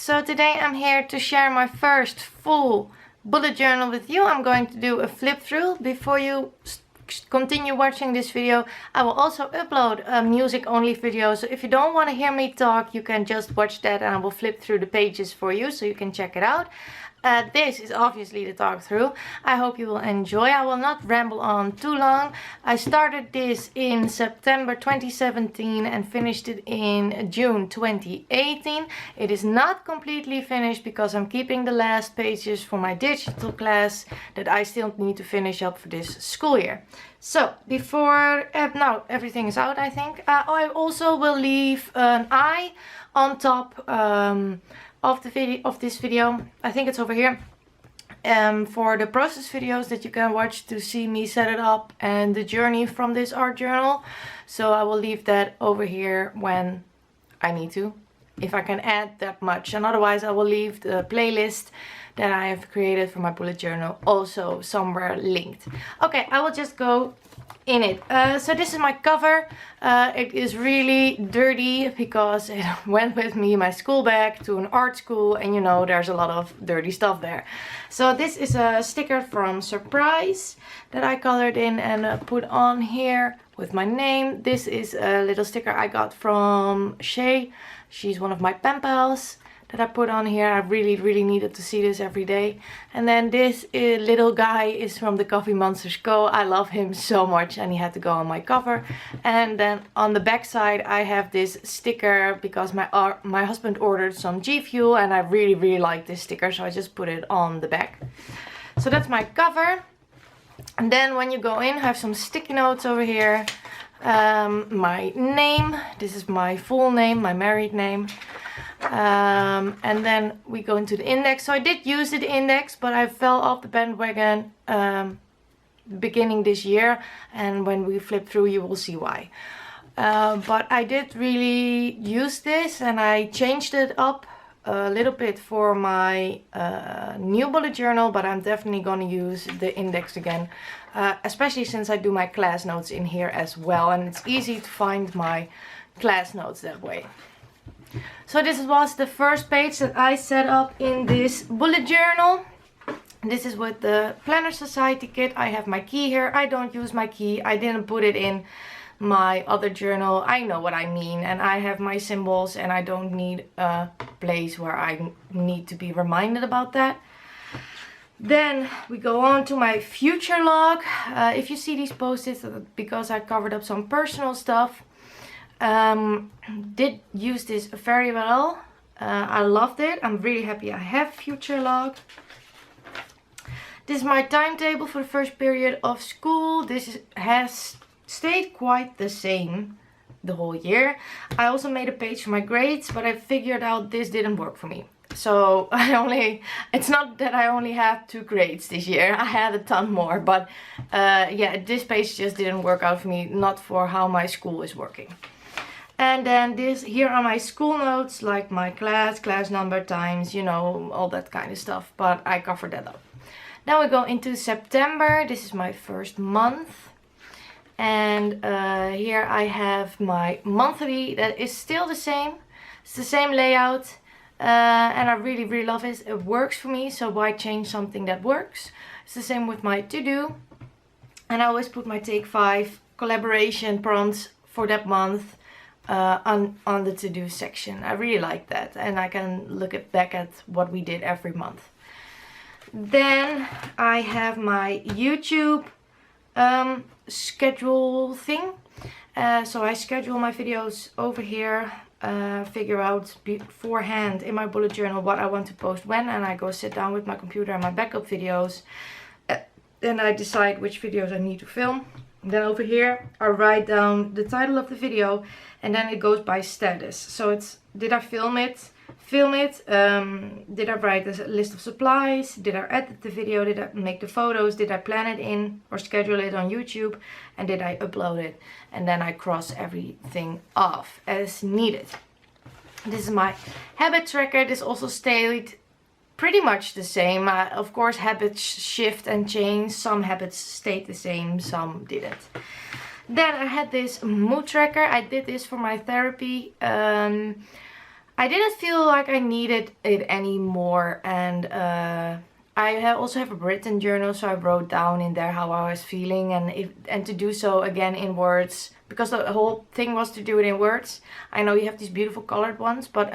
So today I'm here to share my first full bullet journal with you. I'm going to do a flip through. Before you continue watching this video, I will also upload a music only video. So if you don't want to hear me talk, you can just watch that and I will flip through the pages for you so you can check it out. This is obviously the talk through. I hope you will enjoy. I will not ramble on too long. I started this in September 2017 and finished it in June 2018. It is not completely finished because I'm keeping the last pages for my digital class that I still need to finish up for this school year. So before now everything is out, I think. I also will leave an eye on top of this video. I think it's over here, for the process videos that you can watch to see me set it up and the journey from this art journal. So I will leave that over here when I need to, if I can add that much, and otherwise I will leave the playlist that I have created for my bullet journal also somewhere linked. Okay, I will just go in it. So this is my cover. It is really dirty because it went with me my school bag to an art school, and you know there's a lot of dirty stuff there. So this is a sticker from Surprise that I colored in and put on here with my name. This is a little sticker I got from Shay. She's one of my pen pals that I put on here. I really needed to see this every day. And then this little guy is from the Coffee Monsters Co. I love him so much and he had to go on my cover. And then on the back side I have this sticker because my husband ordered some G Fuel and I really like this sticker, so I just put it on the back. So that's my cover. And then when you go in, I have some sticky notes over here. My name, this is my full name, my married name. And then we go into the index. So I did use the index, but I fell off the bandwagon beginning this year, and when we flip through you will see why. But I did really use this and I changed it up a little bit for my new bullet journal, but I'm definitely gonna use the index again, especially since I do my class notes in here as well, and it's easy to find my class notes that way. So this was the first page that I set up in this bullet journal. This is with the Planner Society kit. I have my key here. I don't use my key. I didn't put it in my other journal. I know what I mean, and I have my symbols and I don't need a place where I need to be reminded about that. Then we go on to my future log. If you see these post-its, because I covered up some personal stuff. Did use this very well. I loved it. I'm really happy I have future log. This is my timetable for the first period of school. This has stayed quite the same the whole year. I also made a page for my grades, but I figured out this didn't work for me. So it's not that I only have 2 grades this year. I had a ton more, but yeah, this page just didn't work out for me, not for how my school is working. And then here are my school notes, like my class number, times, you know, all that kind of stuff. But I covered that up. Now we go into September. This is my first month. And here I have my monthly that is still the same. It's the same layout. And I really love it. It works for me, so why change something that works? It's the same with my to-do. And I always put my Take 5 collaboration prompts for that month on the to-do section. I really like that, and I can look back at what we did every month. Then I have my YouTube schedule thing. So I schedule my videos over here, figure out beforehand in my bullet journal what I want to post when, and I go sit down with my computer and my backup videos. Then I decide which videos I need to film. Then over here I write down the title of the video, and then it goes by status. So it's, did I film it? Did I write a list of supplies? Did I edit the video? Did I make the photos? Did I plan it in or schedule it on YouTube? And did I upload it? And then I cross everything off as needed. This is my habit tracker. This also stayed pretty much the same. Of course, habits shift and change. Some habits stayed the same, some didn't. Then I had this mood tracker. I did this for my therapy. I didn't feel like I needed it anymore, and also have a written journal, so I wrote down in there how I was feeling, and to do so again in words, because the whole thing was to do it in words. I know you have these beautiful colored ones, but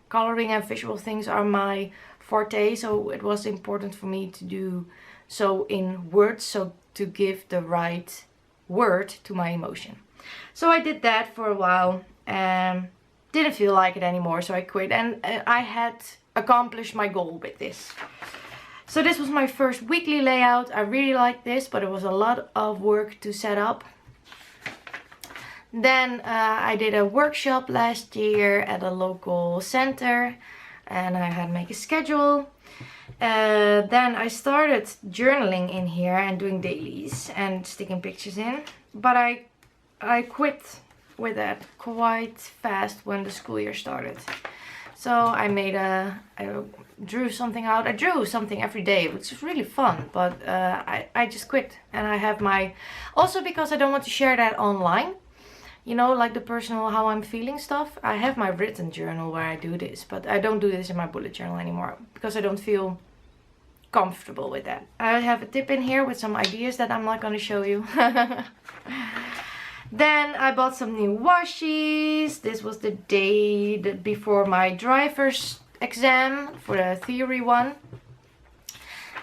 coloring and visual things are my forte, so it was important for me to do so in words, so to give the right word to my emotion. So I did that for a while and didn't feel like it anymore, so I quit, and I had accomplished my goal with this. So this was my first weekly layout. I really liked this, but it was a lot of work to set up. Then I did a workshop last year at a local center, and I had to make a schedule. Then I started journaling in here and doing dailies and sticking pictures in, but I quit with that quite fast when the school year started. So I drew something out. I drew something every day, which is really fun, but I just quit. And I have also because I don't want to share that online, you know, like the personal how I'm feeling stuff. I have my written journal where I do this, but I don't do this in my bullet journal anymore because I don't feel comfortable with that. I have a tip in here with some ideas that I'm not going to show you. Then I bought some new washies. This was the day before my driver's exam for the theory one.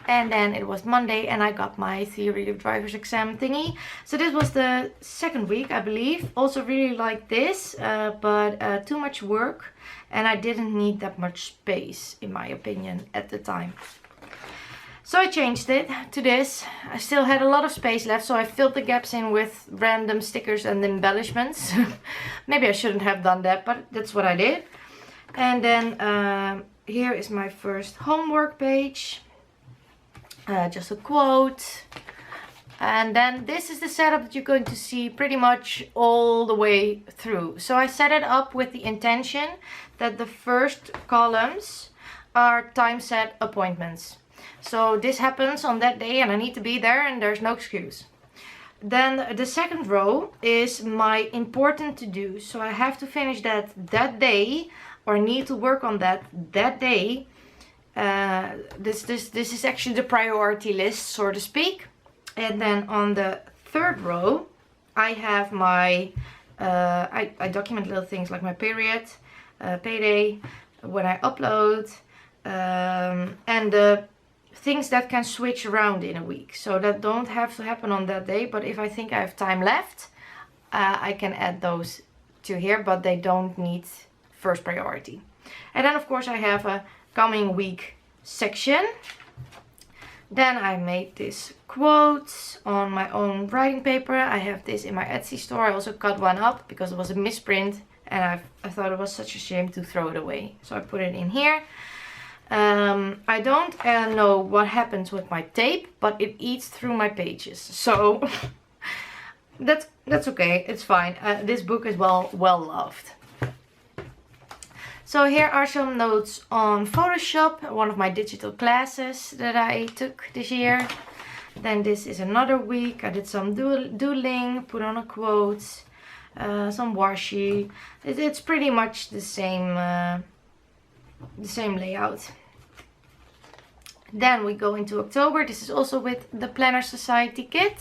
And then it was Monday and I got my theory of driver's exam thingy. So this was the second week, I believe. Also really like this, but too much work. And I didn't need that much space, in my opinion, at the time. So I changed it to this. I still had a lot of space left, so I filled the gaps in with random stickers and embellishments. Maybe I shouldn't have done that, but that's what I did. And then here is my first homework page. Just a quote. And then this is the setup that you're going to see pretty much all the way through. So I set it up with the intention that the first columns are time set appointments. So this happens on that day and I need to be there and there's no excuse. Then the second row is my important to do. So I have to finish that day, or need to work on that day. This is actually the priority list, so to speak. And then on the third row I have my I document little things like my period, payday, when I upload, and the things that can switch around in a week, so that don't have to happen on that day, but if I think I have time left, I can add those to here, but they don't need first priority. And then of course I have a coming week section. Then I made this quotes on my own writing paper. I have this in my Etsy store. I also cut one up because it was a misprint and I thought it was such a shame to throw it away, so I put it in here. I don't know what happens with my tape, but it eats through my pages, so that's okay, it's fine. This book is well loved. So here are some notes on Photoshop, one of my digital classes that I took this year. Then this is another week. I did some doodling, put on a quote, some washi. It's pretty much the same layout. Then we go into October. This is also with the Planner Society kit.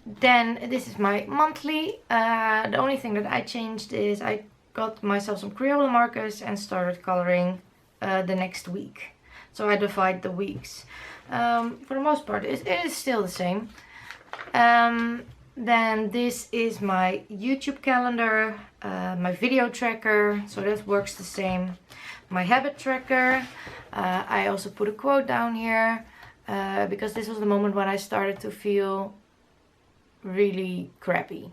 Then this is my monthly. The only thing that I changed is I got myself some Crayola markers and started coloring the next week. So I divide the weeks. For the most part it is still the same. Then this is my YouTube calendar, my video tracker, so that works the same. My habit tracker. I also put a quote down here because this was the moment when I started to feel really crappy.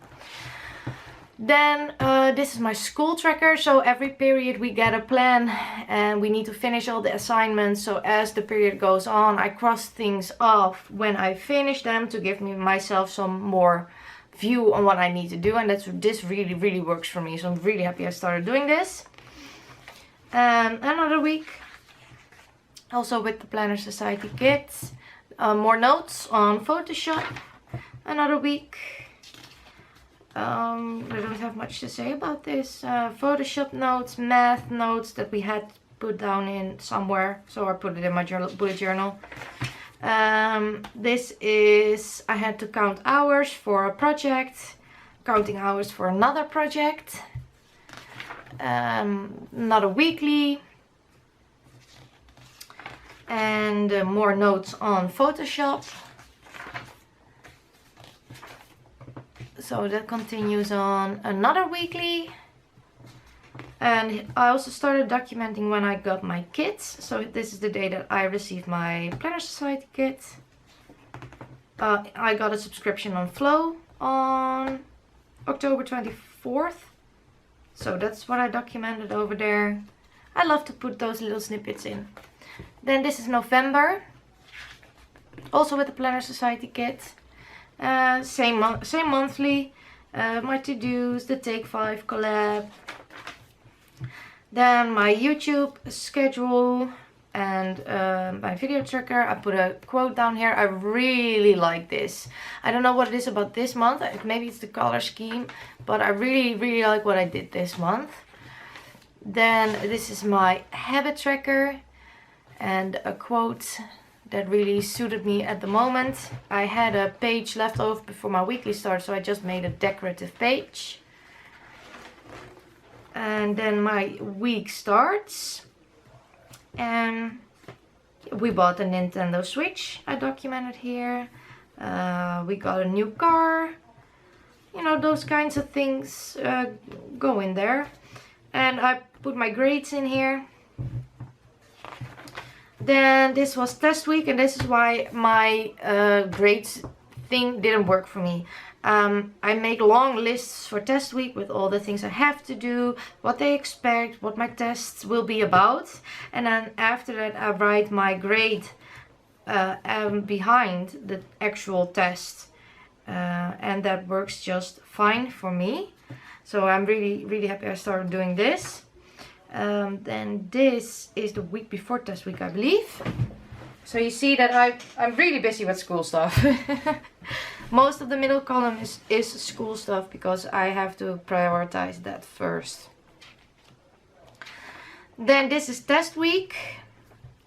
Then this is my school tracker. So every period we get a plan and we need to finish all the assignments. So as the period goes on, I cross things off when I finish them to give myself some more view on what I need to do, and this really works for me. So I'm really happy I started doing this. Another week, also with the Planner Society kit, more notes on Photoshop. Another week. I don't have much to say about this. Photoshop notes, math notes that we had put down in somewhere, so I put it in my journal, bullet journal. This is, I had to count hours for a project, counting hours for another project, not a weekly, and more notes on Photoshop. So that continues on another weekly. And I also started documenting when I got my kits. So this is the day that I received my Planner Society kit. I got a subscription on Flow on October 24th. So that's what I documented over there. I love to put those little snippets in. Then this is November. Also with the Planner Society kit. Same monthly. My to-dos, the Take 5 collab. Then my YouTube schedule and my video tracker. I put a quote down here. I really like this. I don't know what it is about this month. Maybe it's the color scheme, but I really like what I did this month. Then this is my habit tracker and a quote that really suited me at the moment. I had a page left over before my weekly started, so I just made a decorative page. And then my week starts. And we bought a Nintendo Switch, I documented here. We got a new car. You know, those kinds of things go in there. And I put my grades in here. Then this was test week, and this is why my grades thing didn't work for me. I make long lists for test week with all the things I have to do, what they expect, what my tests will be about. And then after that I write my grade behind the actual test. And that works just fine for me. So I'm really happy I started doing this. Then this is the week before test week, I believe. So you see that I'm really busy with school stuff. Most of the middle column is school stuff because I have to prioritize that first. Then this is test week.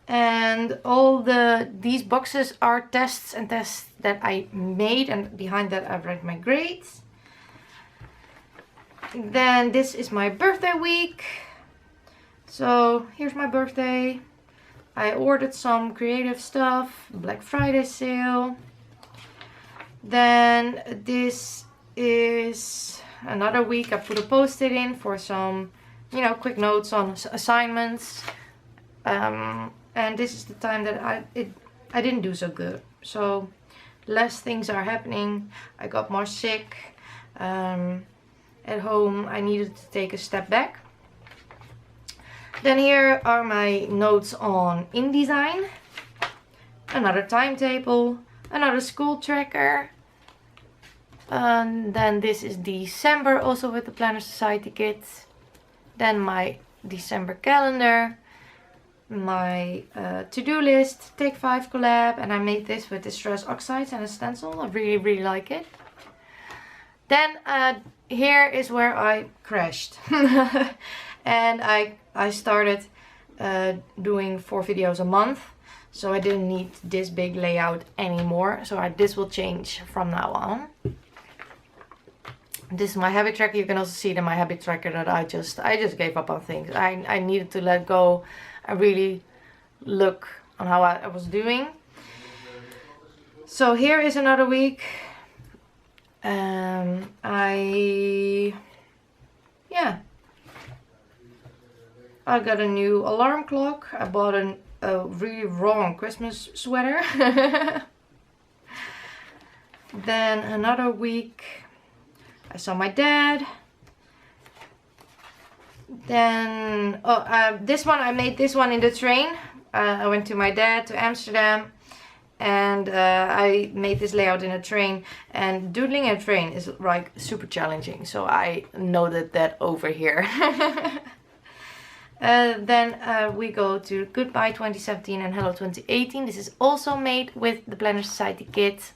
And all these boxes are tests and tests that I made, and behind that I've read my grades. Then this is my birthday week. So here's my birthday. I ordered some creative stuff, Black Friday sale. Then this is another week. I put a post-it in for some, you know, quick notes on assignments. And this is the time that I didn't do so good. So less things are happening. I got more sick. At home I needed to take a step back. Then here are my notes on InDesign. Another timetable. Another school tracker. And then this is December, also with the Planner Society kit. Then my December calendar. My to-do list, Take 5 collab, and I made this with distress oxides and a stencil. I really like it. Then here is where I crashed. And I started doing 4 videos a month. So I didn't need this big layout anymore. So this will change from now on. This is my habit tracker. You can also see it in my habit tracker that I just gave up on things. I needed to let go and really look on how I was doing. So here is another week. I got a new alarm clock. I bought a really wrong Christmas sweater. Then another week. I saw my dad. Then, this one, I made this one in the train. I went to my dad to Amsterdam. And I made this layout in a train. And doodling in a train is like super challenging. So I noted that over here. Then we go to Goodbye 2017 and Hello 2018. This is also made with the Planner Society kit.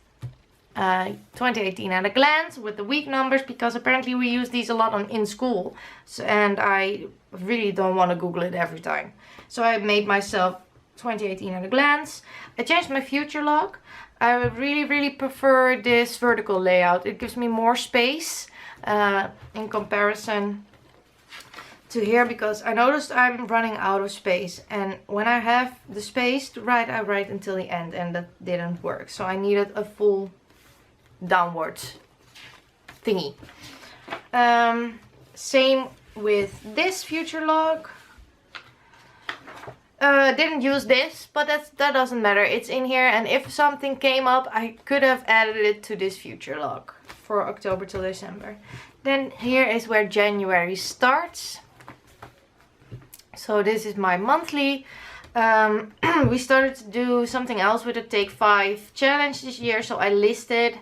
2018 at a glance with the week numbers, because apparently we use these a lot in school, so, and I really don't want to Google it every time. So I made myself 2018 at a glance. I changed my future log. I really prefer this vertical layout. It gives me more space in comparison to here, because I noticed I'm running out of space, and when I have the space to write, I write until the end, and that didn't work. So I needed a full downward thingy. Same with this future log. Didn't use this, but that doesn't matter. It's in here, and if something came up, I could have added it to this future log for October till December. Then here is where January starts. So this is my monthly. We started to do something else with the Take 5 challenge this year, so I listed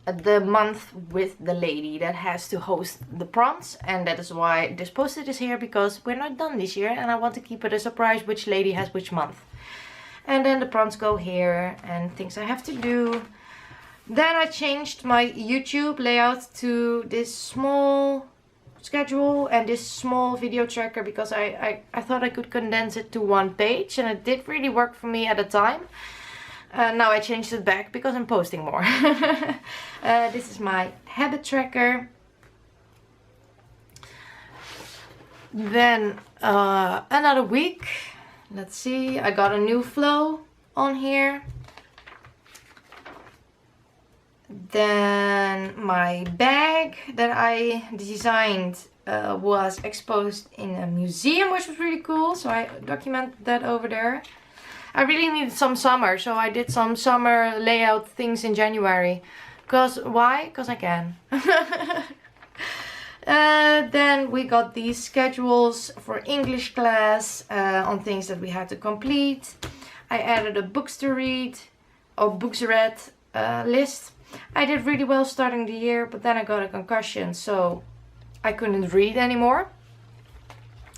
the month with the lady that has to host the prompts, and that is why this post-it is here, because we're not done this year and I want to keep it a surprise which lady has which month. And then the prompts go here and things I have to do. Then I changed my YouTube layout to this small schedule and this small video tracker, because I thought I could condense it to one page, and it did really work for me at the time. Now I changed it back because I'm posting more. This is my habit tracker. Then another week. Let's see, I got a new flow on here. Then my bag that I designed was exposed in a museum, which was really cool, so I documented that over there. I really needed some summer, so I did some summer layout things in January. Why? Because I can. Then we got these schedules for English class on things that we had to complete. I added a books to read or books read list. I did really well starting the year, but then I got a concussion, so I couldn't read anymore.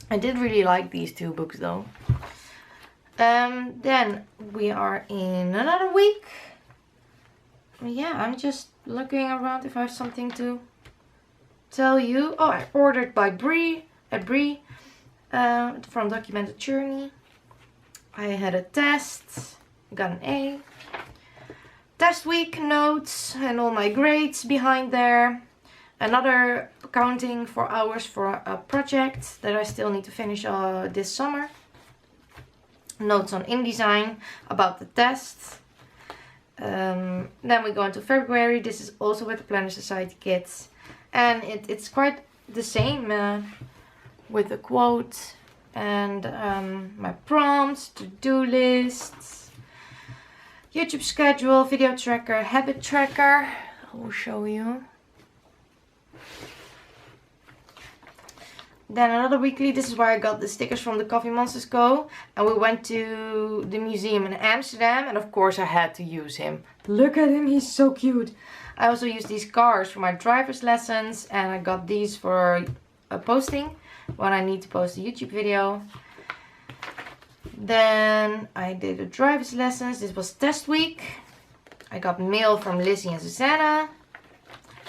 I did really like these two books though. Then we are in another week. Yeah, I'm just looking around if I have something to tell you. Oh, I ordered by Brie from Documented Journey. I had a test, got an A. Test week notes and all my grades behind there. Another counting for hours for a project that I still need to finish this summer. Notes on InDesign about the tests. Then we go into February. This is also with the Planner Society kits, and it's quite the same with the quote and my prompts, to-do lists, YouTube schedule, video tracker, habit tracker. I will show you. Then another weekly. This is where I got the stickers from the Coffee Monsters Co. And we went to the museum in Amsterdam, and of course I had to use him. Look at him, he's so cute. I also used these cars for my driver's lessons, and I got these for posting when I need to post a YouTube video. Then I did the driver's lessons. This was test week. I got mail from Lizzie and Susanna.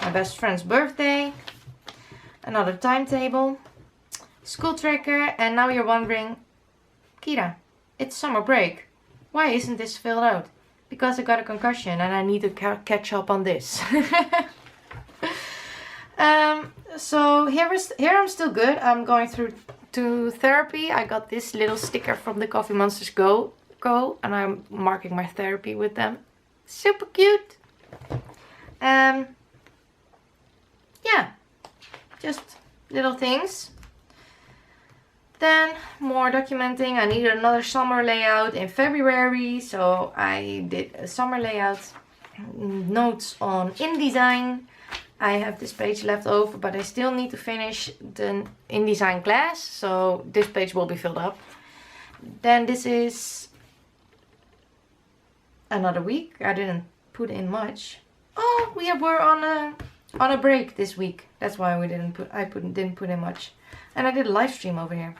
My best friend's birthday. Another timetable. School tracker. And now you're wondering, Kyra, it's summer break. Why isn't this filled out? Because I got a concussion and I need to catch up on this. So here I'm still good. I'm going through to therapy. I got this little sticker from the Coffee Monsters Go, and I'm marking my therapy with them. Super cute. Yeah, just little things. Then more documenting. I needed another summer layout in February, so I did a summer layout. Notes on InDesign. I have this page left over, but I still need to finish the InDesign class, so this page will be filled up. Then this is another week. I didn't put in much. Oh, we were on a break this week. That's why we didn't put in much. And I did a live stream over here.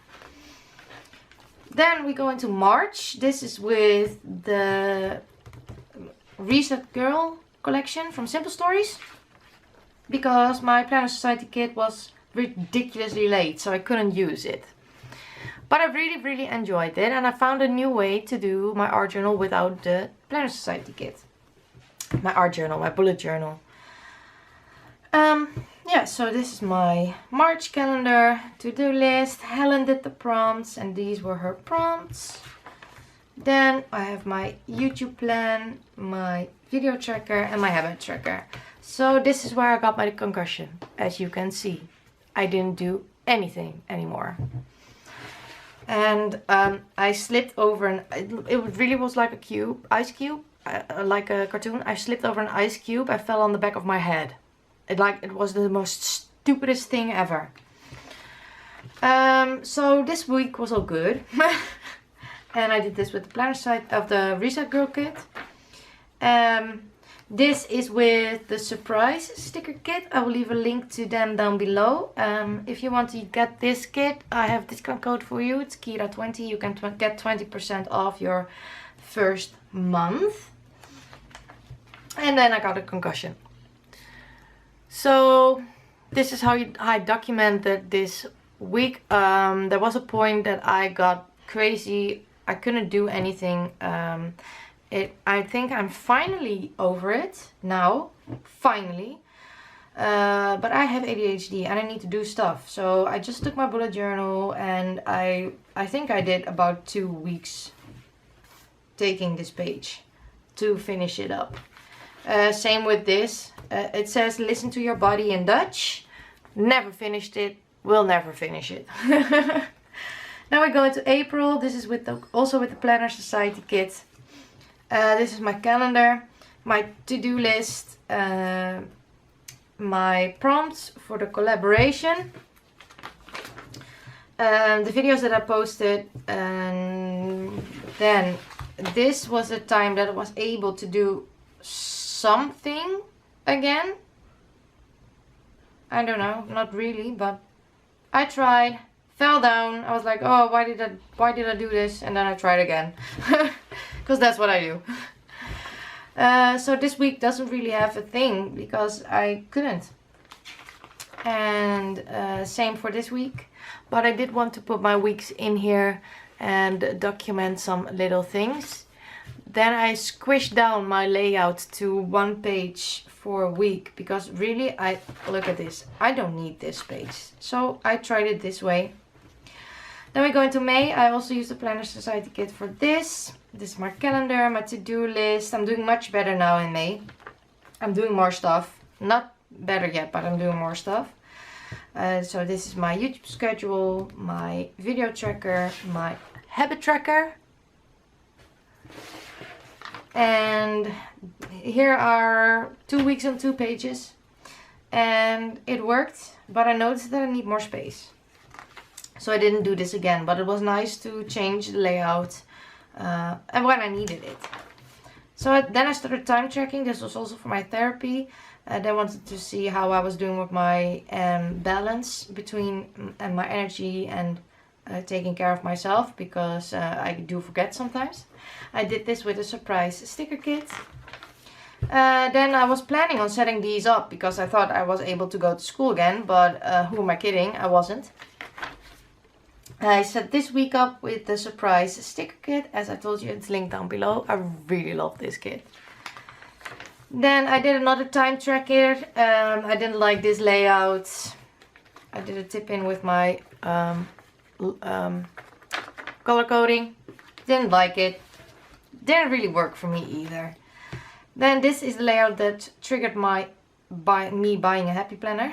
Then we go into March. This is with the Reset Girl collection from Simple Stories. Because my Planner Society kit was ridiculously late, so I couldn't use it. But I really enjoyed it, and I found a new way to do my art journal without the Planner Society kit. My art journal, my bullet journal. Yeah, so this is my March calendar, to-do list. Helen did the prompts, and these were her prompts. Then I have my YouTube plan, my video tracker, and my habit tracker. So this is where I got my concussion. As you can see, I didn't do anything anymore. And I slipped over it really was like a cube, ice cube, like a cartoon. I slipped over an ice cube. I fell on the back of my head. It was the most stupidest thing ever. So this week was all good. And I did this with the planner side of the Reset Girl kit. This is with the surprise sticker kit. I will leave a link to them down below. If you want to get this kit, I have discount code for you. It's Kyra20. You can get 20% off your first month. And then I got a concussion. So this is how I documented this week. There was a point that I got crazy. I couldn't do anything. I think I'm finally over it now. Finally. But I have ADHD and I need to do stuff. So I just took my bullet journal and I think I did about 2 weeks taking this page to finish it up. Same with this. It says listen to your body in Dutch. Never finished it. Will never finish it. Now we go into April. This is also with the Planner Society kit. This is my calendar, my to-do list, my prompts for the collaboration, the videos that I posted, and then this was the time that I was able to do something again. I don't know, not really, but I tried, fell down. I was like, oh, why did I do this? And then I tried again. Because that's what I do. So this week doesn't really have a thing because I couldn't. And same for this week. But I did want to put my weeks in here and document some little things. Then I squished down my layout to 1 page for a week. Because really, look at this. I don't need this page. So I tried it this way. Then we go into May. I also use the Planner Society kit for this. This is my calendar, my to-do list. I'm doing much better now in May. I'm doing more stuff. Not better yet, but I'm doing more stuff. So this is my YouTube schedule, my video tracker, my habit tracker. And here are 2 weeks on 2 pages. And it worked, but I noticed that I need more space. So I didn't do this again, but it was nice to change the layout. And when I needed it. So then I started time tracking. This was also for my therapy. They wanted to see how I was doing with my balance between my energy and taking care of myself, because I do forget sometimes. I did this with a surprise sticker kit. Then I was planning on setting these up because I thought I was able to go to school again, but who am I kidding? I wasn't. I set this week up with the surprise sticker kit. As I told you, it's linked down below. I really love this kit. Then I did another time tracker. I didn't like this layout. I did a tip in with my color coding. Didn't like it. Didn't really work for me either. Then this is the layout that triggered me buying a happy planner.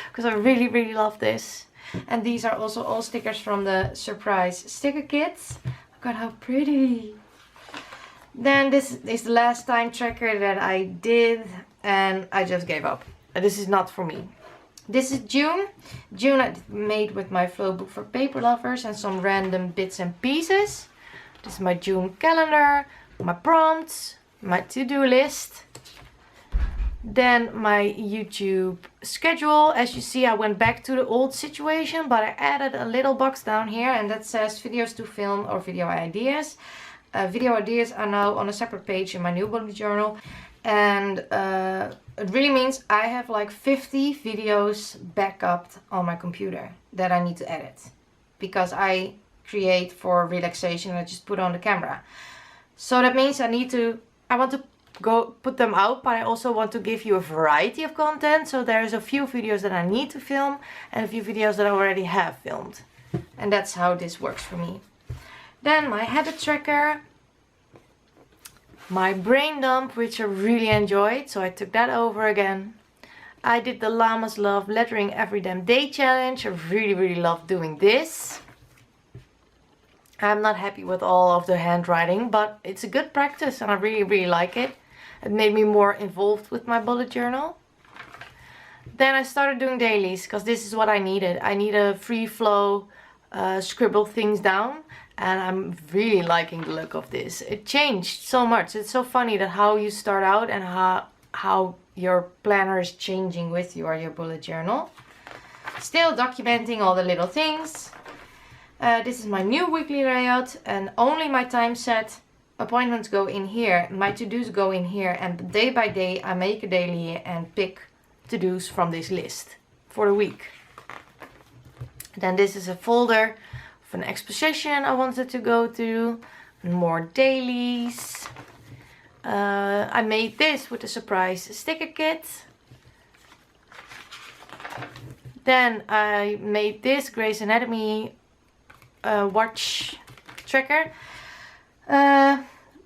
Because I really love this. And these are also all stickers from the surprise sticker kits. Look at how pretty. Then this is the last time tracker that I did, and I just gave up. This is not for me. This is June. June I made with my flow book for paper lovers and some random bits and pieces. This is my June calendar, my prompts, my to-do list. Then my YouTube schedule. As you see, I went back to the old situation, but I added a little box down here, and that says videos to film or video ideas. Video ideas are now on a separate page in my new bullet journal. And it really means I have like 50 videos backupped on my computer that I need to edit, because I create for relaxation and I just put on the camera. So that means I want to go put them out, but I also want to give you a variety of content. So there's a few videos that I need to film and a few videos that I already have filmed. And that's how this works for me. Then my habit tracker, my brain dump, which I really enjoyed, so I took that over again. I did the Llamas Love Lettering Every Damn Day challenge. I really love doing this. I'm not happy with all of the handwriting, but it's a good practice and I really like it. It made me more involved with my bullet journal. Then I started doing dailies, because this is what I needed. I need a free flow, scribble things down. And I'm really liking the look of this. It changed so much. It's so funny that how you start out and how your planner is changing with you or your bullet journal. Still documenting all the little things. This is my new weekly layout, and only my time set appointments go in here. My to-dos go in here, and day by day I make a daily and pick to-dos from this list for the week. Then this is a folder an exposition I wanted to go to, more dailies. I made this with a surprise sticker kit. Then I made this Grey's Anatomy watch tracker.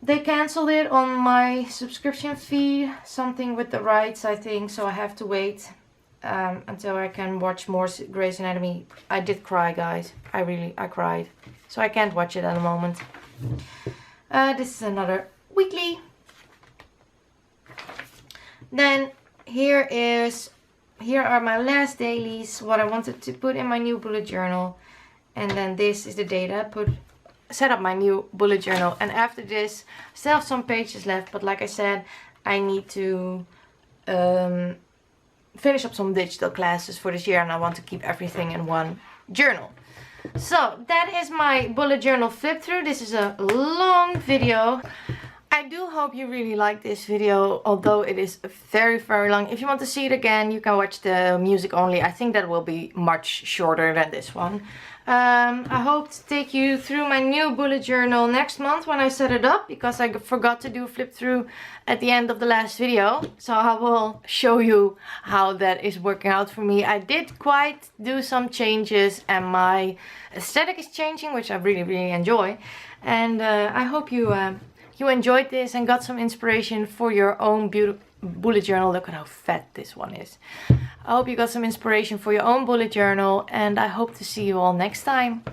They cancelled it on my subscription feed, something with the rights I think, so I have to wait until I can watch more Grey's Anatomy. I did cry, guys. I cried. So I can't watch it at the moment. This is another weekly. Then here are my last dailies, what I wanted to put in my new bullet journal. And then this is the data set up my new bullet journal. And after this, I still have some pages left, but like I said, I need to finish up some digital classes for this year, and I want to keep everything in one journal. So that is my bullet journal flip through. This is a long video. I do hope you really like this video, although it is very long. If you want to see it again, you can watch the music only. I think that will be much shorter than this one. I hope to take you through my new bullet journal next month when I set it up, because I forgot to do a flip through at the end of the last video. So I will show you how that is working out for me. I did quite do some changes and my aesthetic is changing, which I really enjoy. And I hope you enjoyed this and got some inspiration for your own bullet journal. Look at how fat this one is. I hope you got some inspiration for your own bullet journal, and I hope to see you all next time.